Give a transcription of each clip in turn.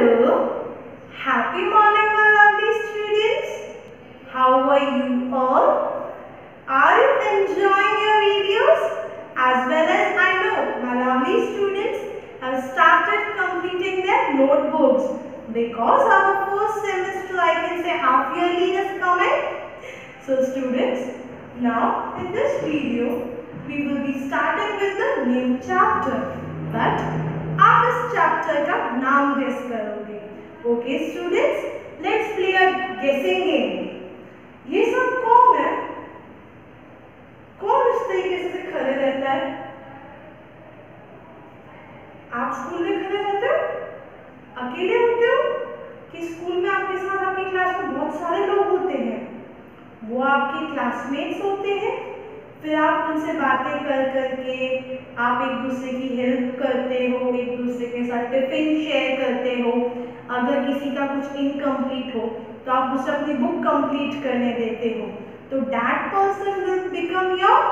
Hello, happy morning my lovely students. How are you all? Are you enjoying your videos? As well as I know my lovely students have started completing their notebooks because our first semester, I can say, half yearly is coming. So students, now in this video we will be starting with the new chapter. But आप इस chapter का नाम guess करोगे. Okay students, let's play a गेसिंग game. ये सब कौन है? कौन इस तरीके से खड़े रहता है? आप स्कूल में खड़े रहते हो? अकेले होते हो कि स्कूल में आपके साथ आपकी क्लास में बहुत सारे लोग होते हैं? वो आपके क्लासमेट्स होते हैं. फिर आप उनसे बातें कर करके आप एक दूसरे की हेल्प करते हो, एक दूसरे के साथ टिफिन शेयर करते हो. अगर किसी का कुछ इनकम्प्लीट हो तो आप उसे अपनी बुक कंप्लीट करने देते हो. तो that person will become your,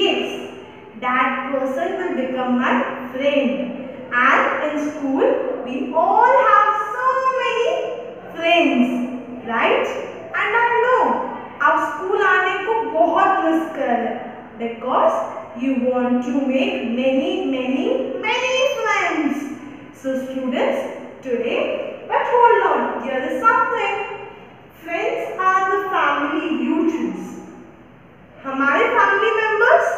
yes, that person will become my friend. And in school we all have so many friends, right? And I know आप स्कूल आने को बहुत मिस कर रहे हैं because you want to make many friends. So students, today, but hold on, here is something. Friends are the family you choose. हमारे family members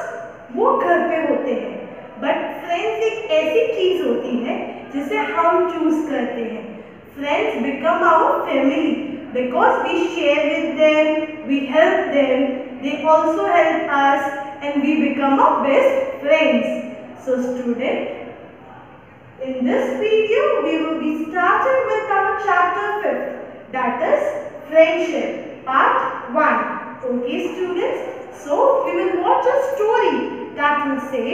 वो घर पे होते हैं, बट फ्रेंड्स एक ऐसी चीज होती है जिसे हम चूज करते हैं. Friends become our family because we share with them, we help them, they also help us, and we become our best friends. So student, in this video we will be starting with our chapter 5th, that is friendship part 1. Okay students, so we will watch a story that will say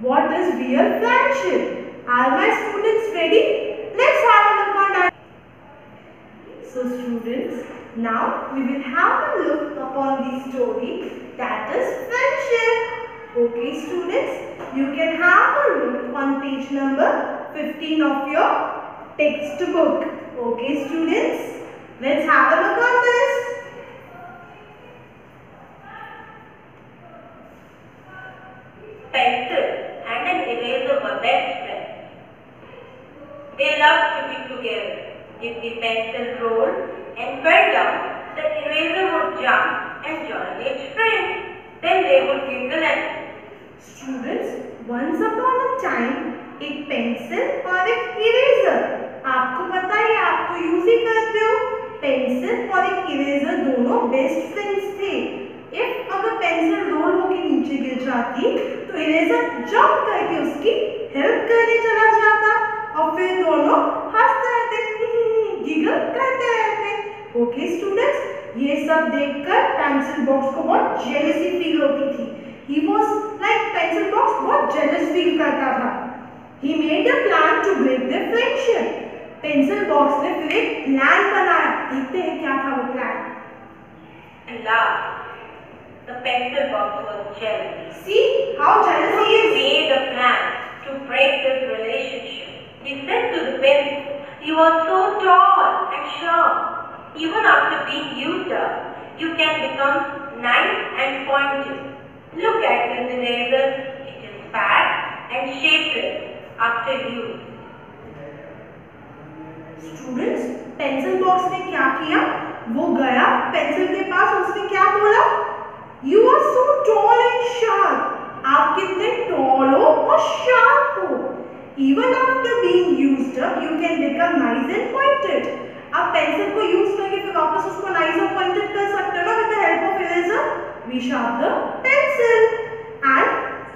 what is real friendship. Are my students ready? Let's have a look on that. So students, now we will have a look upon the story that is friendship. Okay students, you can have a look on page number 15 of your textbook. Okay students, let's have a look on this. Pencil and an eraser were best friends. They loved to be together. If the pencil rolled and fell down, the eraser would jump and join its friend. Then they would giggle and Students, once upon a time एक pencil और एक eraser, आपको पता है आप तो use ही करते हो. पेंसिल और एक इरेजर दोनों बेस्ट फ्रेंड्स थे. इफ अगर पेंसिल रोल होके नीचे गिर जाती तो इरेजर जंप करके उसकी हेल्प करने चला जाता और फिर दोनों हंसते रहते, गिगल करते रहते. ओके स्टूडेंट्स, ये सब देखकर पेंसिल बॉक्स को बहुत जेलसी फील होती थी. He was like pencil box बहुत jealous feel करता था. He made a plan to break their friendship. Pencil box ने फिर एक प्लान बनाया. देखते हैं क्या था वो plan. and laughed. The pencil box was jealous. See how jealous he He is. made a plan to break this relationship. He said to the pencil, "You are so tall and sharp. Even after being used up, you can become nice and pointed. Look at this eraser. It is fat and shapeless after use." Students, pencil box ने क्या किया? वो गया pencil के पास, उसने क्या बोला? You are so tall and sharp. आप कितने टॉल हो और शार्प हो. Even after being used up, you can become nice and pointed. आप पेंसिल को यूज करके फिर वापस उसको नाइस और पॉइंटेड कर सकते हो ना. With the help of eraser we sharp the pencil. And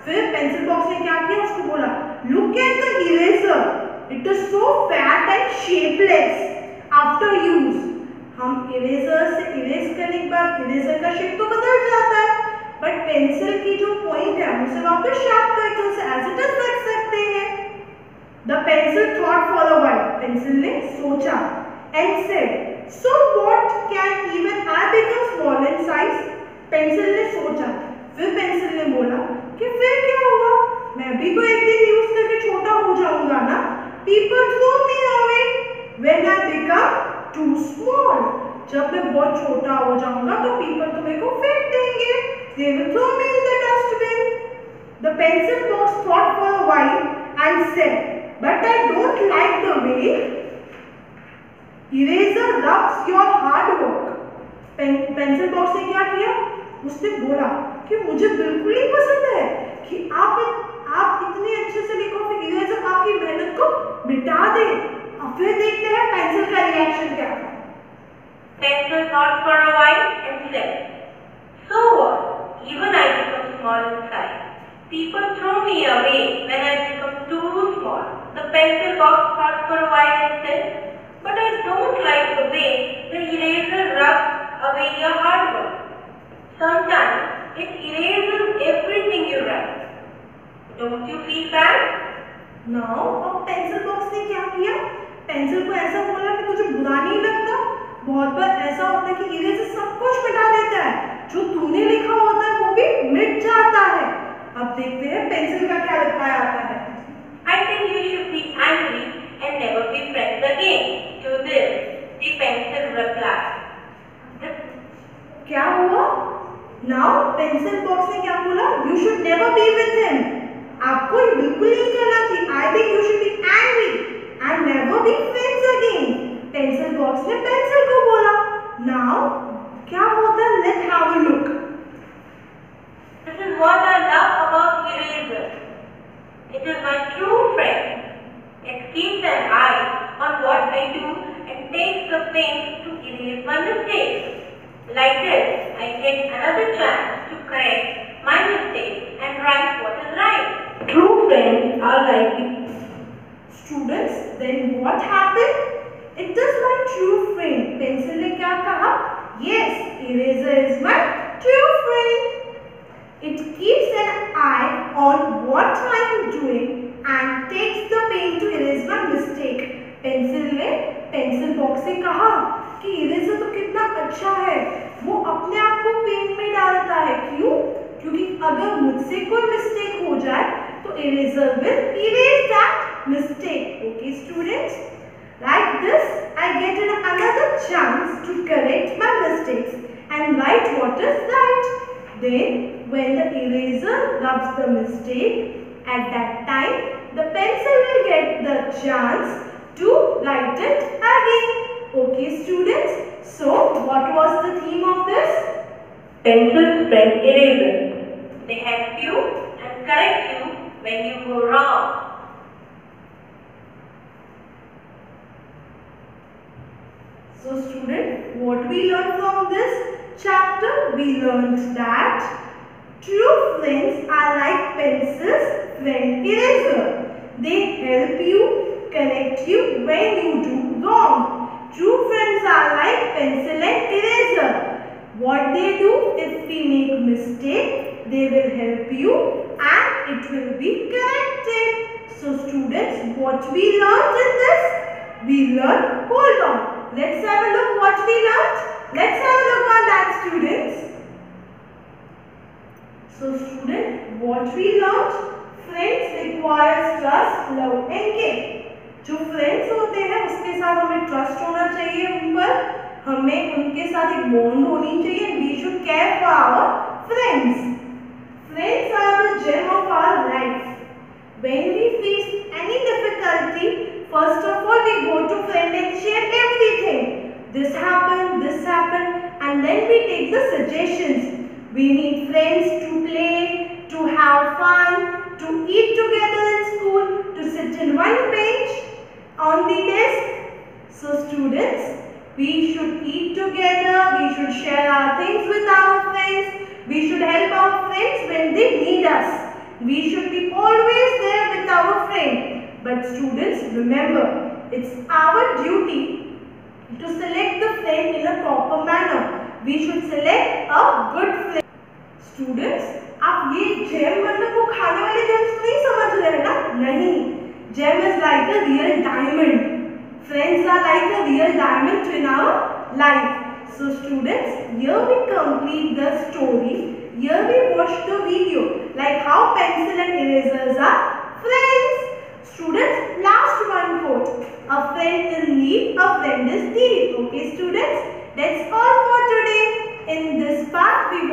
फिर पेंसिल बॉक्स ने क्या किया? उसको बोला, look at the eraser, it is so fat and shapeless after use. हम इरेजर से इरेज करने के बाद इरेजर का शेप तो बदल जाता है, बट पेंसिल की जो पॉइंट है हम उसे वापस शार्प करके उसे एज इट इज रख सकते हैं. The pencil thought for a while. Pencil ने सोचा and said, so what, can even I become small in size? Pencil ने सोचा, फिर पेंसिल ने बोला कि फिर क्या होगा, मैं भी तो एक दिन यूज करके छोटा हो जाऊंगा ना. People throw me away जब मैं बहुत छोटा हो जाऊंगा तो पीपल तो मेरे को फेंक देंगे, they will throw me in the dustbin. The pencil box thought for a while and said, but I don't like the way eraser rubs your hard work. Pencil box ने क्या किया? उसने बोला कि मुझे बिल्कुल नहीं पसंद है कि आप इतने अच्छे से लिखो फिर इरेजर आपकी मेहनत को मिटा दे। अब फिर देखते हैं पेंसिल का रिएक्शन क्या था। Pencil thought for a while and said, so what? Even I become small in size. People throw me away when I become too small. The pencil box thought for a while and said, but I don't like the way the eraser rubs away your hard work. Sometimes it erases everything you write. Don't you feel bad? Now, अब pencil box ने क्या किया? Pencil को ऐसा बोला कि तुझे बुरा नहीं लगता? बहुत बार ऐसा होता है कि इरेजर सब कुछ मिटा देता है, जो तूने लिखा होता है वो भी मिट जाता है। अब देखते हैं पेंसिल का क्या रिप्लाई आता है। I think you should be angry and never be friends again. To this, the pencil replied. क्या हुआ? Now पेंसिल बॉक्स ने क्या बोला? You should never be with him. आपको ये बिल्कुल नहीं करना चाहिए। I think you should be angry and never be friends again. Pencil box ने पेंसिल को बोला। Now क्या होता है? Let's have a look. This is what I love about eraser. It is my true friend. It keeps an eye on what I do and takes the pains to erase my mistakes. Like this, I get another chance to correct my mistakes and write what is right. True friends are like Students, then what happened? It is my true friend. Pencil ने क्या कहा? Yes, eraser is my true friend. It keeps an eye on what I am doing and takes the pain to erase my mistake. Pencil ने pencil box से कहा कि eraser तो कितना अच्छा है, वो अपने आप को पेन में डालता है। क्यों? क्योंकि अगर मुझसे कोई मिस्टेक हो जाए तो eraser will erase that mistake. Okay students, like this I get another chance to correct my mistakes and write what is right. Then when the eraser rubs the mistake, at that time the pencil will get the chance to write it again. Okay students, so what was the theme of this? Pencil's friend eraser. They help you and correct you when you go wrong. So student, what we learned from this chapter? We learned that true friends are like pencil's friend eraser. They help you, correct you when you do wrong. True friends are like pencil and eraser. What they do, if we make mistake, they will help you and it will be corrected. So students, what we learned in this? We learned, hold on. Let's have a look what we learned. Let's have a look on that students. So student, what we learned? Friends requires trust, love and care. जो friends होते हैं उसके साथ हमें trust होना चाहिए, उन पर हमें उनके साथ एक बॉन्ड होनी चाहिए। We should care for our friends. Friends are the gem of our life. When we face any difficulty, first of all we go to friend and share everything. This happened, and then we take the suggestions. We need friends to play, to have fun, to eat together in school, to sit in one bench on the desk. So students, we should eat together, we should share our things with our friends, we should help our friends when they need us. We should be always there with our friend. But students, remember, it's our duty to select the friend in a proper manner. We should select a good friend. Students, आप ये GeM मतलब वो खाने वाले James नहीं समझ रहे हैं ना? नहीं, GeM is like a real diamond. Friends are like a real diamond in our life. So students, here we complete the story. Here we watch the video like how pencil and erasers are friends. Students, last one quote. A friend in need deed, a friend is deed. Okay students, that's all for today. In this part we